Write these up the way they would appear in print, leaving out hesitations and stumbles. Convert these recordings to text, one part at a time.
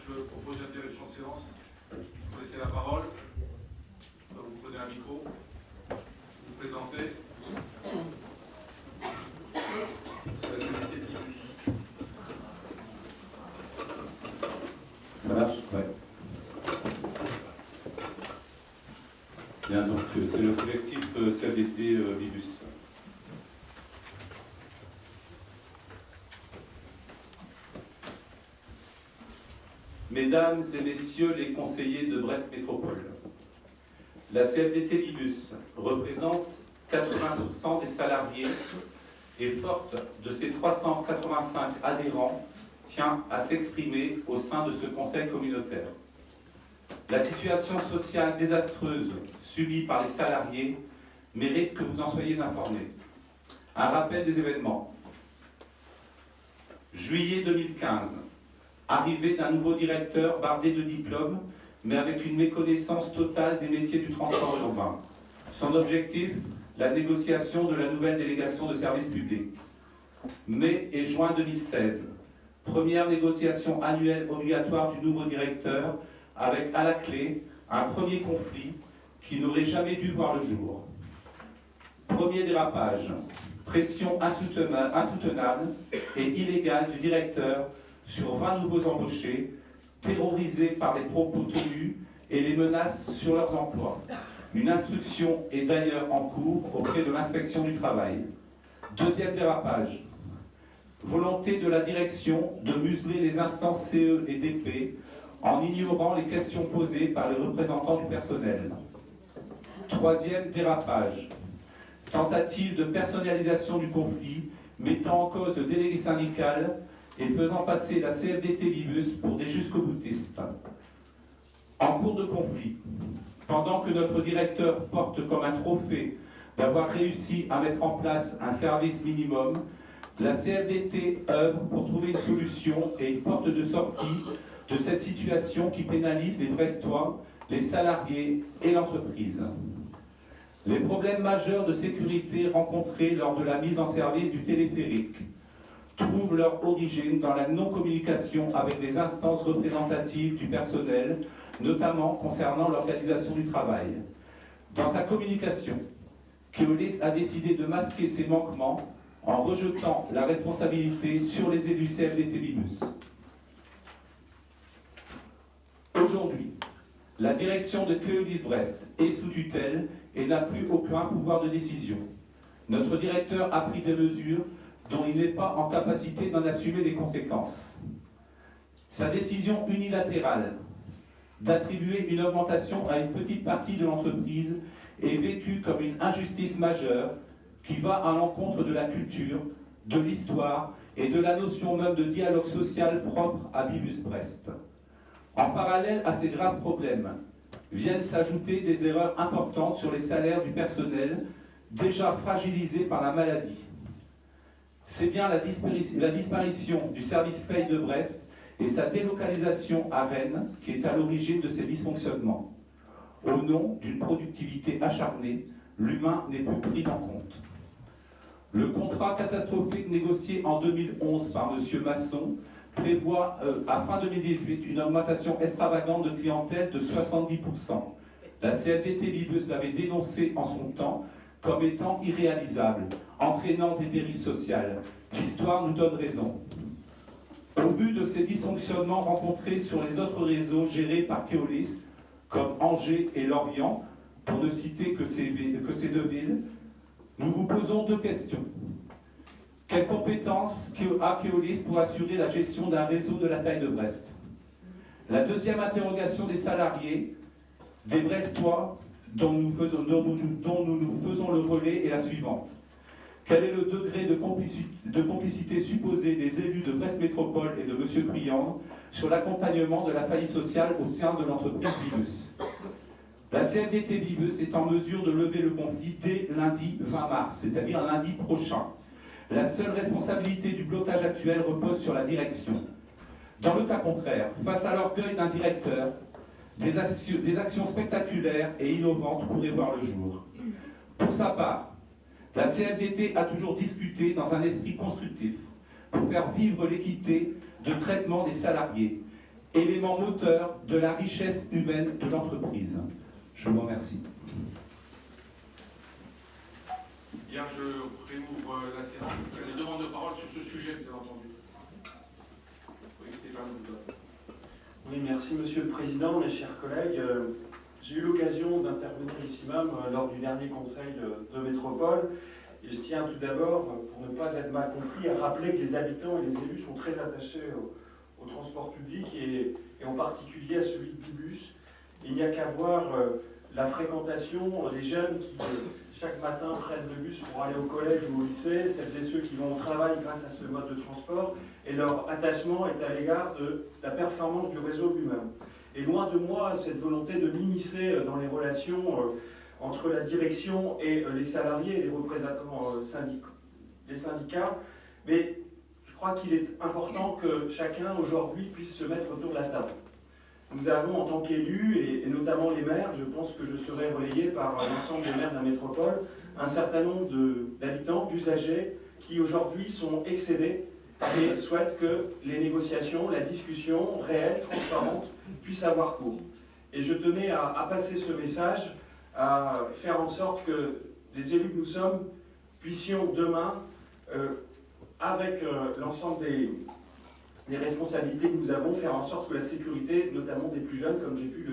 je propose une interruption de séance. Vous laissez la parole. Vous prenez un micro. Vous présentez. C'est la CFDT Bibus. Ça marche? Ouais. Bien, donc c'est le collectif CFDT Bibus. Mesdames et messieurs les conseillers de Brest Métropole, la CFDT Bibus représente 80% des salariés et forte de ses 385 adhérents tient à s'exprimer au sein de ce conseil communautaire. La situation sociale désastreuse subie par les salariés mérite que vous en soyez informés. Un rappel des événements. Juillet 2015. Arrivée d'un nouveau directeur bardé de diplômes, mais avec une méconnaissance totale des métiers du transport urbain. Son objectif, la négociation de la nouvelle délégation de services publics. Mai et juin 2016, première négociation annuelle obligatoire du nouveau directeur, avec à la clé un premier conflit qui n'aurait jamais dû voir le jour. Premier dérapage, pression insoutenable et illégale du directeur sur 20 nouveaux embauchés, terrorisés par les propos tenus et les menaces sur leurs emplois. Une instruction est d'ailleurs en cours auprès de l'inspection du travail. Deuxième dérapage, volonté de la direction de museler les instances CE et DP en ignorant les questions posées par les représentants du personnel. Troisième dérapage, tentative de personnalisation du conflit mettant en cause le délégué syndical et faisant passer la CFDT Bibus pour des jusqu'au-boutistes. En cours de conflit, pendant que notre directeur porte comme un trophée d'avoir réussi à mettre en place un service minimum, la CFDT œuvre pour trouver une solution et une porte de sortie de cette situation qui pénalise les Brestois, les salariés et l'entreprise. Les problèmes majeurs de sécurité rencontrés lors de la mise en service du téléphérique trouvent leur origine dans la non-communication avec les instances représentatives du personnel, notamment concernant l'organisation du travail. Dans sa communication, Keolis a décidé de masquer ses manquements en rejetant la responsabilité sur les élus CFDT Bibus. Aujourd'hui, la direction de Keolis Brest est sous tutelle et n'a plus aucun pouvoir de décision. Notre directeur a pris des mesures dont il n'est pas en capacité d'en assumer les conséquences. Sa décision unilatérale d'attribuer une augmentation à une petite partie de l'entreprise est vécue comme une injustice majeure qui va à l'encontre de la culture, de l'histoire et de la notion même de dialogue social propre à Bibus Brest. En parallèle à ces graves problèmes, viennent s'ajouter des erreurs importantes sur les salaires du personnel déjà fragilisés par la maladie. C'est bien la disparition du service paye de Brest et sa délocalisation à Rennes qui est à l'origine de ces dysfonctionnements. Au nom d'une productivité acharnée, l'humain n'est plus pris en compte. Le contrat catastrophique négocié en 2011 par M. Masson prévoit à fin 2018 une augmentation extravagante de clientèle de 70%. La CFDT Bibus l'avait dénoncé en son temps comme étant irréalisable, entraînant des dérives sociales. L'histoire nous donne raison. Au vu de ces dysfonctionnements rencontrés sur les autres réseaux gérés par Keolis, comme Angers et Lorient, pour ne citer que ces deux villes, nous vous posons deux questions. Quelles compétences a Keolis pour assurer la gestion d'un réseau de la taille de Brest? La deuxième interrogation des salariés, des Brestois, dont nous nous faisons le relais est la suivante. Quel est le degré de complicité supposée des élus de Brest Métropole et de M. Priand sur l'accompagnement de la faillite sociale au sein de l'entreprise Bibus? La CFDT Bibus est en mesure de lever le conflit dès lundi 20 mars, c'est-à-dire lundi prochain. La seule responsabilité du blocage actuel repose sur la direction. Dans le cas contraire, face à l'orgueil d'un directeur, des actions spectaculaires et innovantes pourraient voir le jour. Pour sa part, la CFDT a toujours discuté dans un esprit constructif pour faire vivre l'équité de traitement des salariés élément moteur de la richesse humaine de l'entreprise. Je vous remercie. Bien, je réouvre la séance. Est-ce qu'il y a des demandes de parole sur ce sujet, bien entendu? Oui, Stéphane, vous donne. Oui, merci Monsieur le Président, mes chers collègues. J'ai eu l'occasion d'intervenir ici même lors du dernier conseil de métropole. Et je tiens tout d'abord, pour ne pas être mal compris, à rappeler que les habitants et les élus sont très attachés au transport public et en particulier à celui de Bibus. Il n'y a qu'à voir la fréquentation des jeunes qui chaque matin prennent le bus pour aller au collège ou au lycée, celles et ceux qui vont au travail grâce à ce mode de transport, et leur attachement est à l'égard de la performance du réseau lui-même. Et loin de moi cette volonté de m'immiscer dans les relations entre la direction et les salariés et les représentants des syndicats, mais je crois qu'il est important que chacun aujourd'hui puisse se mettre autour de la table. Nous avons en tant qu'élus, et notamment les maires, je pense que je serai relayé par l'ensemble des maires de la métropole, un certain nombre d'habitants, d'usagers qui aujourd'hui sont excédés et souhaitent que les négociations, la discussion réelle, transparente, puissent avoir cours. Et je tenais à passer ce message, à faire en sorte que les élus que nous sommes puissions demain, avec l'ensemble des responsabilités que nous avons, faire en sorte que la sécurité, notamment des plus jeunes, comme j'ai pu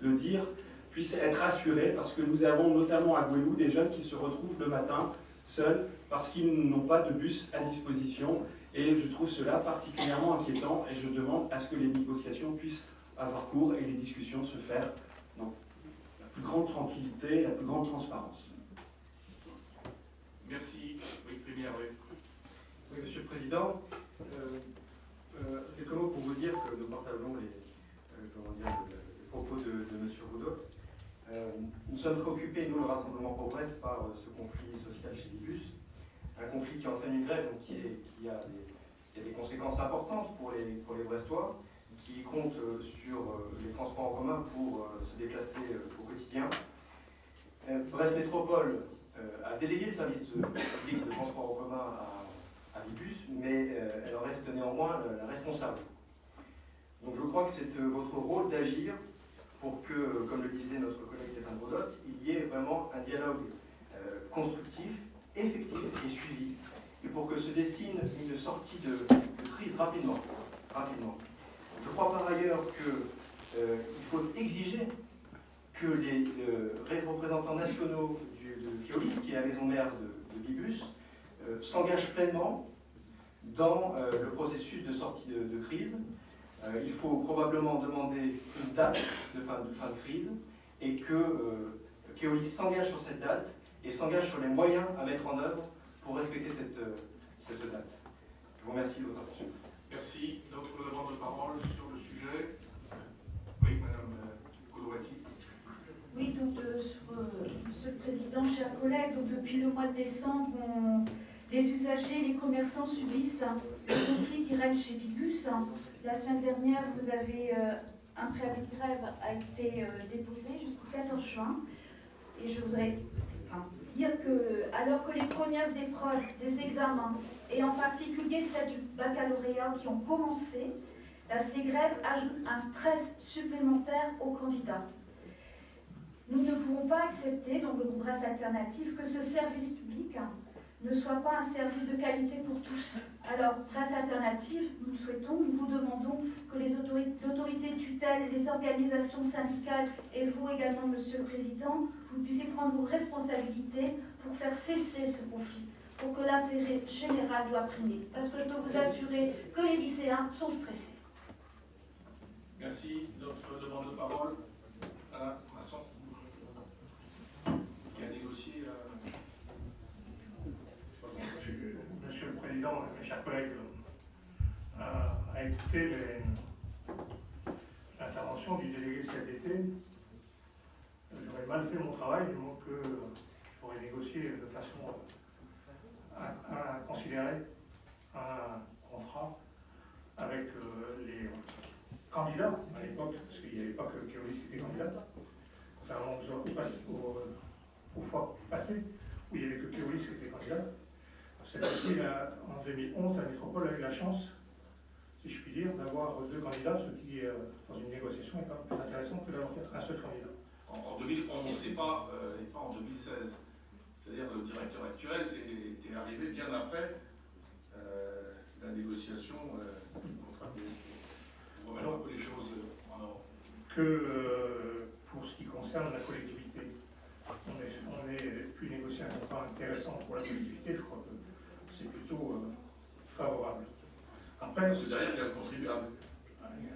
le dire, puisse être assurée, parce que nous avons notamment à Gouelou des jeunes qui se retrouvent le matin seuls, parce qu'ils n'ont pas de bus à disposition, et je trouve cela particulièrement inquiétant, et je demande à ce que les négociations puissent avoir cours et les discussions se faire dans la plus grande tranquillité, la plus grande transparence. Merci. Oui, Premier, oui. Oui, Monsieur le Président. Quelques mots pour vous dire que nous partageons les propos de M. Roudot. Nous sommes préoccupés, nous, le Rassemblement Progresse, par ce conflit social chez Bibus. Un conflit qui entraîne une grève, donc qui a des conséquences importantes pour les Brestois, qui comptent sur les transports en commun pour se déplacer au quotidien. Brest Métropole a délégué le service public de transport en commun à Bibus, mais elle en reste néanmoins la responsable. Donc je crois que c'est votre rôle d'agir pour que, comme le disait notre collègue Stéphane Roudot, il y ait vraiment un dialogue constructif, effectif et suivi, et pour que se dessine une sortie de crise rapidement. Je crois par ailleurs qu'il faut exiger que les représentants nationaux de Keolis, qui est la maison mère de Bibus, s'engagent pleinement dans le processus de sortie de crise. Il faut probablement demander une date de fin de crise et que Keolis s'engage sur cette date et s'engage sur les moyens à mettre en œuvre pour respecter cette date. Je vous remercie de votre attention. Merci. D'autres demandes de parole sur le sujet? Oui, Madame Codouati. Oui, donc, Monsieur le Président, chers collègues, donc, depuis le mois de décembre, les usagers, les commerçants subissent le conflit qui règne chez Bibus. La semaine dernière, vous avez un préavis de grève a été déposé jusqu'au 14 juin. Et je voudrais dire que, alors que les premières épreuves des examens, et en particulier celles du baccalauréat qui ont commencé, ces grèves ajoutent un stress supplémentaire aux candidats. Nous ne pouvons pas accepter, donc le groupe Brest Alternative, que ce service public ne soit pas un service de qualité pour tous. Alors, Brest Alternative, nous souhaitons, nous vous demandons que les autorités tutelles, les organisations syndicales et vous également, Monsieur le Président, vous puissiez prendre vos responsabilités pour faire cesser ce conflit, pour que l'intérêt général doit primer. Parce que je peux vous assurer que les lycéens sont stressés. Merci. D'autres demandes de parole? Alain Masson, qui a négocié. Monsieur le Président, mes chers collègues, à écouter l'intervention du délégué CFDT, j'aurais mal fait mon travail, donc j'aurais négocié de façon à considérer un contrat avec les candidats à l'époque, parce qu'il n'y avait pas que Keolis qui était candidat, contrairement aux fois passées où il n'y avait que Keolis qui était candidat. Cette fois-ci, en 2011, la métropole a eu la chance, si je puis dire, d'avoir deux candidats, ce qui, dans une négociation, est quand même plus intéressant que d'avoir un seul candidat. En 2011 et pas en 2016. C'est-à-dire le directeur actuel est arrivé bien après la négociation du contrat de PSP. Pour remettre un peu les choses en ordre. Que pour ce qui concerne la collectivité, on est pu négocier un contrat intéressant pour la collectivité, je crois que c'est plutôt favorable. Après, parce que derrière, il y a le contribuable.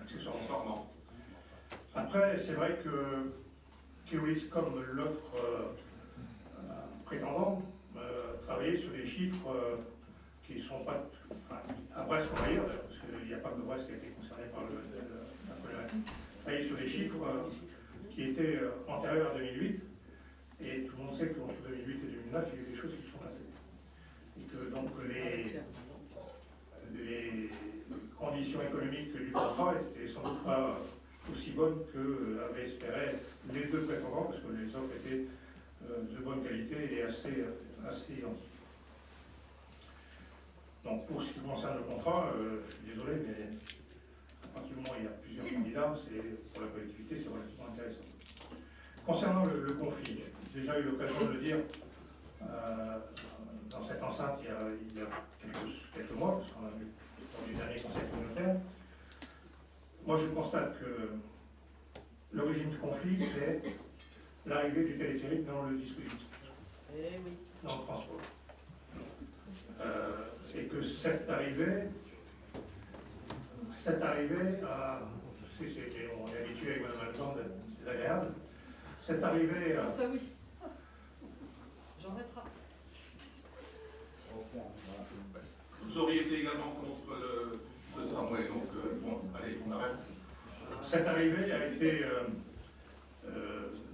Accessoirement. Après, c'est vrai que Keolis, comme l'autre prétendant, travailler sur des chiffres qui ne sont pas à Brest ou ailleurs, parce qu'il n'y a pas que Brest qui a été concerné par la problématique, travailler sur des chiffres qui étaient antérieurs à 2008, et tout le monde sait qu'entre 2008 et 2009, il y a eu des choses qui se sont passées. Et que donc les conditions économiques du contrat étaient sans doute pas aussi bonnes que avaient espéré les deux prétendants, parce que les offres étaient de bonne qualité et assez identiques. Donc pour ce qui concerne le contrat, je suis désolé, mais à partir du moment où il y a plusieurs candidats, pour la collectivité, c'est relativement intéressant. Concernant le conflit, j'ai déjà eu l'occasion de le dire dans cette enceinte il y a quelques mois, parce qu'on a vu lors du dernier conseil communautaire. Moi, je constate que l'origine du conflit, c'est l'arrivée du téléphérique dans le dispositif, dans le transport. Et que cette arrivée on est habitué avec Mme Alban des agréables, cette arrivée ça oui, j'en mettrai. Vous auriez été également contre le tramway, donc bon, allez, on arrête. Cette arrivée a été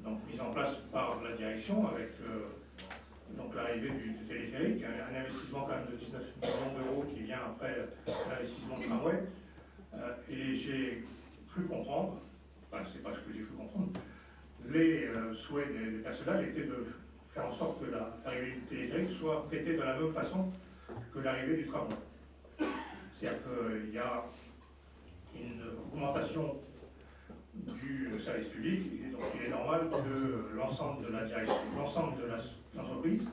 donc mise en place par la direction avec donc l'arrivée du téléphérique, un investissement quand même de 19 millions d'euros qui vient après l'investissement du tramway. Et j'ai cru comprendre, enfin c'est pas ce que j'ai cru comprendre, les souhaits des personnages étaient de faire en sorte que l'arrivée du téléphérique soit traitée de la même façon que l'arrivée du tramway. C'est-à-dire qu'il y a une augmentation du service public, et donc il est normal que l'ensemble de la direction, l'ensemble de l'entreprise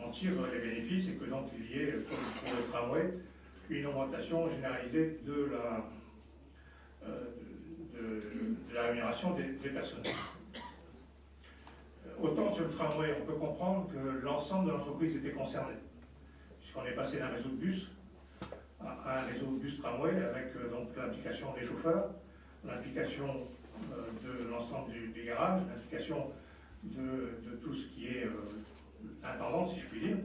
en tire les bénéfices et que donc il y ait pour le tramway une augmentation généralisée de la rémunération des personnels. Autant sur le tramway, on peut comprendre que l'ensemble de l'entreprise était concerné, puisqu'on est passé d'un réseau de bus à un réseau de bus tramway avec donc l'implication des chauffeurs, l'implication de l'ensemble du garage, l'implication de tout ce qui est intendant, si je puis dire.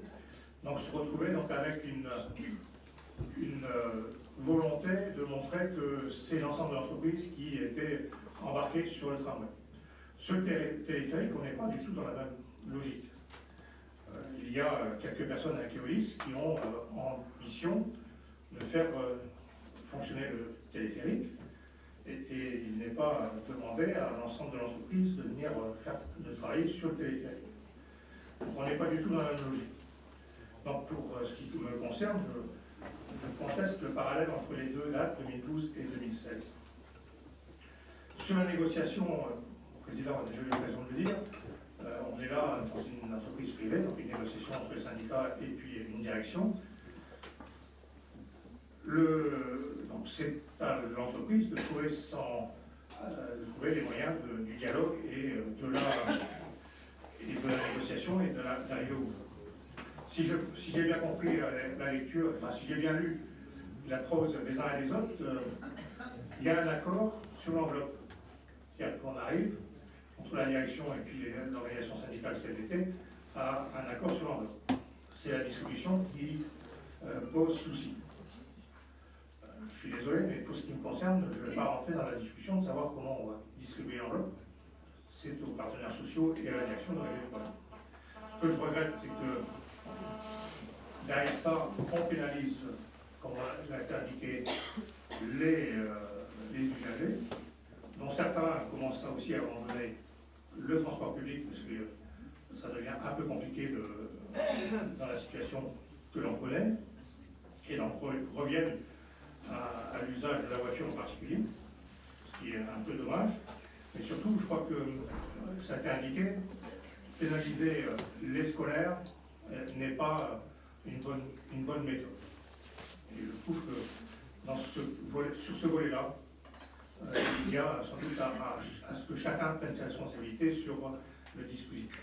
Donc se retrouver donc avec une volonté de montrer que c'est l'ensemble de l'entreprise qui était embarqué sur le tramway. Sur le téléphérique, on n'est pas du tout dans la même logique. Il y a quelques personnes à Keolis qui ont en mission de faire fonctionner le téléphérique et il n'est pas demandé à l'ensemble de l'entreprise de venir de travailler sur le téléphérique. Donc on n'est pas du tout dans la même logique. Donc pour ce qui me concerne, je conteste le parallèle entre les deux dates, 2012 et 2016. Sur la négociation, le Président a déjà eu l'occasion de le dire, on est là dans une entreprise privée, donc une négociation entre les syndicats et puis une direction. Donc c'est à l'entreprise de trouver les moyens du dialogue et de la négociation et de l'arrivée au bout. Si j'ai bien compris la lecture, enfin si j'ai bien lu la prose des uns et des autres, il y a un accord sur l'enveloppe. C'est-à-dire qu'on arrive, entre la direction et puis l'organisation syndicale CFDT, à un accord sur l'enveloppe. C'est la distribution qui pose souci. Je suis désolé, mais pour ce qui me concerne, je ne vais pas rentrer dans la discussion de savoir comment on va distribuer l'enveloppe. C'est aux partenaires sociaux et à la direction de régler le problème. Ce que je regrette, c'est que derrière ça, on pénalise, comme l'a été indiqué, les usagers, dont certains commencent ça aussi à abandonner le transport public, parce que ça devient un peu compliqué dans la situation que l'on connaît, et donc reviennent à l'usage de la voiture en particulier, ce qui est un peu dommage. Mais surtout, je crois que ça a été indiqué, pénaliser les scolaires n'est pas une bonne méthode. Et je trouve que sur ce volet-là, il y a sans doute à ce que chacun prenne ses responsabilités sur le dispositif.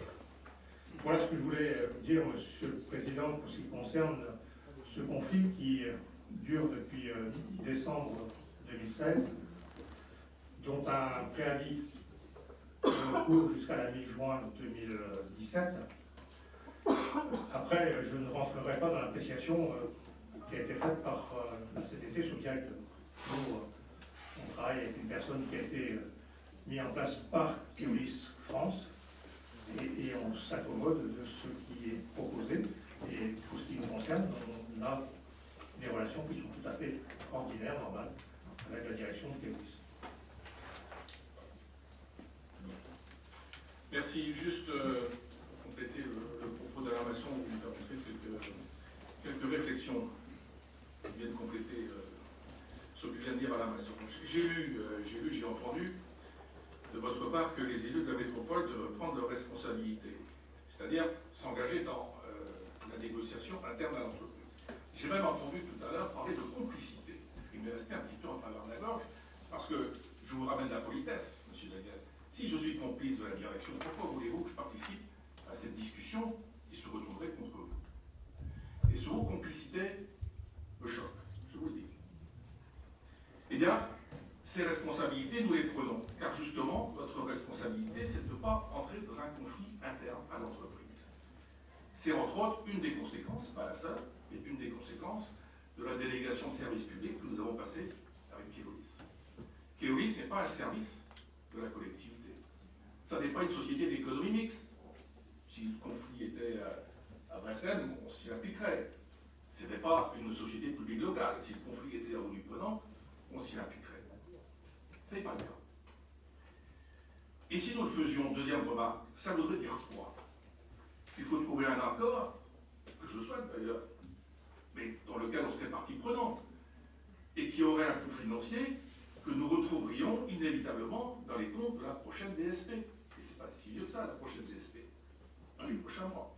Voilà ce que je voulais dire, Monsieur le Président, pour ce qui concerne ce conflit qui dure depuis décembre 2016, dont un préavis court jusqu'à la mi-juin 2017. Après, je ne rentrerai pas dans l'appréciation qui a été faite par la CDT sur le directeur. Nous, on travaille avec une personne qui a été mise en place par Keolis France et on s'accommode de ce qui est proposé. Et pour ce qui nous concerne, on a des relations qui sont tout à fait ordinaires, normales, avec la direction de Keolis. Merci. Juste compléter le propos d'Alain Masson, vous me permettrez quelques réflexions qui viennent compléter ce que vient de dire Alain Masson. J'ai entendu de votre part que les élus de la métropole devraient prendre leurs responsabilités, c'est-à-dire s'engager dans la négociation interne à l'entreprise. J'ai même entendu tout à l'heure parler de complicité, ce qui m'est resté un petit peu en travers de la gorge, parce que je vous ramène la politesse, M. Daniel. Si je suis complice de la direction, pourquoi voulez-vous que je participe à cette discussion qui se retournerait contre vous? Et ce mot complicité me choque, je vous le dis. Eh bien, ces responsabilités, nous les prenons, car justement, votre responsabilité, c'est de ne pas entrer dans un conflit interne à l'entreprise. C'est entre autres une des conséquences, pas la seule, mais une des conséquences de la délégation de service public que nous avons passée avec Keolis. Keolis n'est pas un service de la collectivité. Ça n'est pas une société d'économie mixte. Si le conflit était à Vincennes, on s'y appliquerait. Ce n'était pas une société publique locale. Si le conflit était à Aulnay-Ponant, on s'y appliquerait. Ce n'est pas le cas. Et si nous le faisions, deuxième remarque, ça voudrait dire quoi? Qu'il faut trouver un accord, que je souhaite d'ailleurs, mais dans lequel on serait partie prenante, et qui aurait un coût financier que nous retrouverions inévitablement dans les comptes de la prochaine DSP. Et c'est pas si vieux que ça, la prochaine DSP. Dans les prochains mois.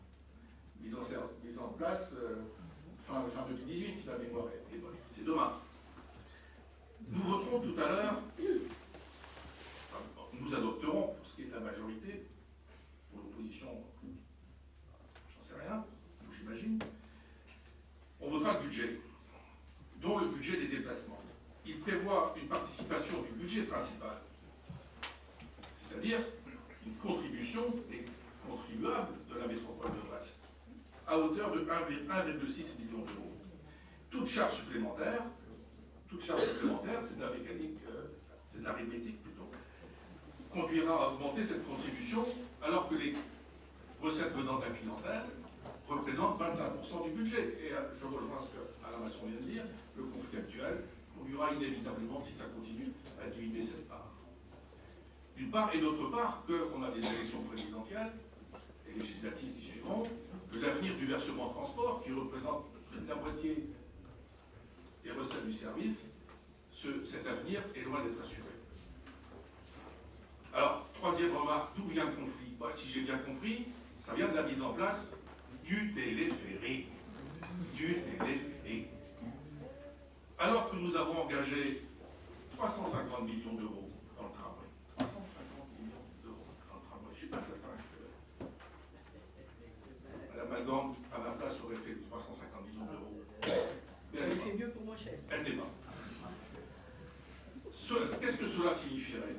Mise en place fin 2018, si la mémoire est bonne. C'est demain. Nous voterons tout à l'heure, nous adopterons, pour ce qui est de la majorité, pour l'opposition, j'en sais rien, j'imagine, on votera le budget, dont le budget des déplacements. Il prévoit une participation du budget principal, c'est-à-dire une contribution des contribuables de la métropole de Brest, à hauteur de 1,6 million d'euros. Toute charge supplémentaire, c'est de la mécanique, c'est de l'arithmétique plutôt, conduira à augmenter cette contribution alors que les recettes venant de la clientèle représentent 25% du budget. Et je rejoins ce que Alain Masson vient de dire, le conflit actuel conduira inévitablement, si ça continue, à diminuer cette part. D'une part, et d'autre part, qu'on a des élections présidentielles et législatives qui suivront, que l'avenir du versement transport, qui représente plus de la moitié des recettes du service, cet avenir est loin d'être assuré. Alors, troisième remarque, d'où vient le conflit? Bah, si j'ai bien compris, ça vient de la mise en place du téléphérique. Alors que nous avons engagé 350 millions d'euros dans le tramway. 350 millions d'euros dans le tramway. Je ne suis pas certain que Mme Algand, à ma place, aurait fait 350 millions d'euros. Mais elle fait mieux pour moins cher. Elle n'est pas. Qu'est-ce que cela signifierait?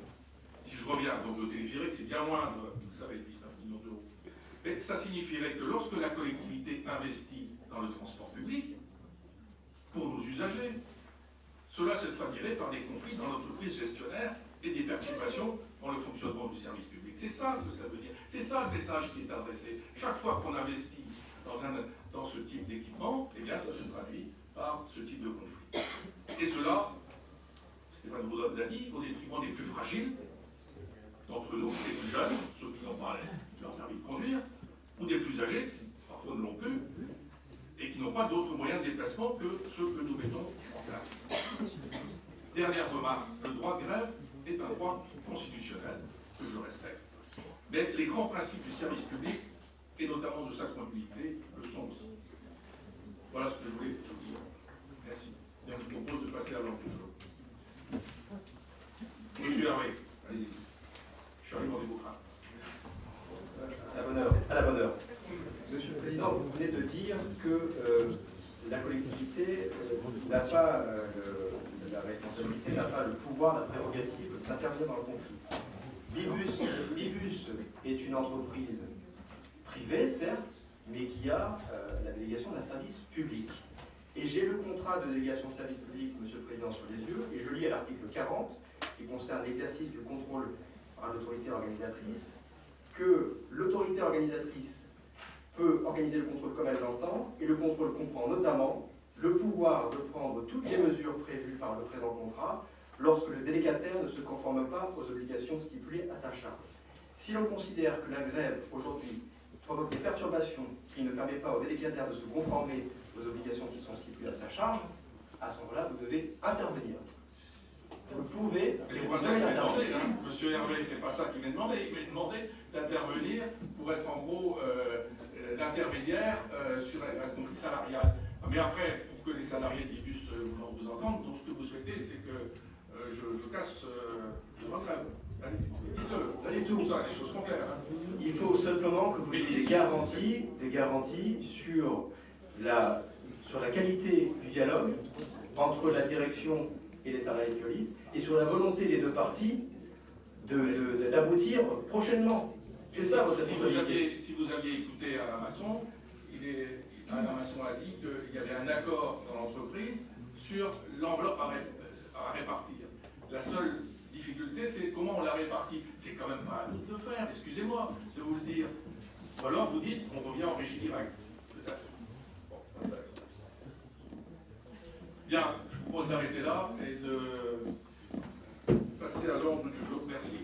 Si je reviens donc au téléphérique, c'est bien moins de, vous savez, 19 millions d'euros. Mais ça signifierait que lorsque la collectivité investit dans le transport public, pour nos usagers, cela se traduirait par des conflits dans l'entreprise gestionnaire et des perturbations dans le fonctionnement du service public. C'est ça que ça veut dire. C'est ça le message qui est adressé. Chaque fois qu'on investit dans ce type d'équipement, eh bien ça se traduit par ce type de conflit. Et cela, Stéphane Vaudot l'a dit, au détriment des plus fragiles d'entre nous, des plus jeunes, ceux qui n'ont pas leur permis de conduire, ou des plus âgés, qui parfois ne l'ont plus, et qui qui n'ont pas d'autres moyens de déplacement que ceux que nous mettons en place. Dernière remarque, le droit de grève est un droit constitutionnel que je respecte. Mais les grands principes du service public, et notamment de sa continuité, le sont aussi. Voilà ce que je voulais vous dire. Merci. Bien, je vous propose de passer à l'ordre du jour. Monsieur Hervé, allez-y. Je suis arrivé en démocrate. À la bonne heure. Monsieur le Président, vous venez de dire que la collectivité n'a pas la responsabilité, n'a pas le pouvoir, la prérogative d'intervenir dans le conflit. Bibus est une entreprise privée, certes, mais qui a la délégation d'un service public. Et j'ai le contrat de délégation de service public, Monsieur le Président, sur les yeux, et je lis à l'article 40, qui concerne l'exercice du contrôle par l'autorité organisatrice, que l'autorité organisatrice peut organiser le contrôle comme elle l'entend, et le contrôle comprend notamment le pouvoir de prendre toutes les mesures prévues par le présent contrat lorsque le délégataire ne se conforme pas aux obligations stipulées à sa charge. Si l'on considère que la grève aujourd'hui provoque des perturbations qui ne permettent pas au délégataire de se conformer aux obligations qui sont stipulées à sa charge, à ce moment-là, vous devez intervenir. Vous pouvez... Mais c'est pas ça qu'il m'a demandé, hein. Monsieur Hervé, c'est pas ça qu'il m'a demandé. Il m'a demandé d'intervenir pour être en gros l'intermédiaire sur un conflit salarial. Mais après, pour que les salariés de l'IBUS vous entendent, donc ce que vous souhaitez, c'est que je casse le grève. Pas du tout. Ça, les choses sont claires. Hein. Il faut simplement que vous ayez des garanties sur la qualité du dialogue entre la direction et les salariés de police, et sur la volonté des deux parties d'aboutir prochainement. C'est ça votre responsabilité. Si vous aviez écouté Alain Masson, Alain Masson a dit qu'il y avait un accord dans l'entreprise sur l'enveloppe à répartir. La seule difficulté, c'est comment on la répartit. C'est quand même pas à nous de le faire, excusez-moi de vous le dire. Ou alors vous dites qu'on revient en régie directe. Peut-être. Bon, peut-être. Bien, je vous propose d'arrêter là et de passer à l'ordre du jour. Merci.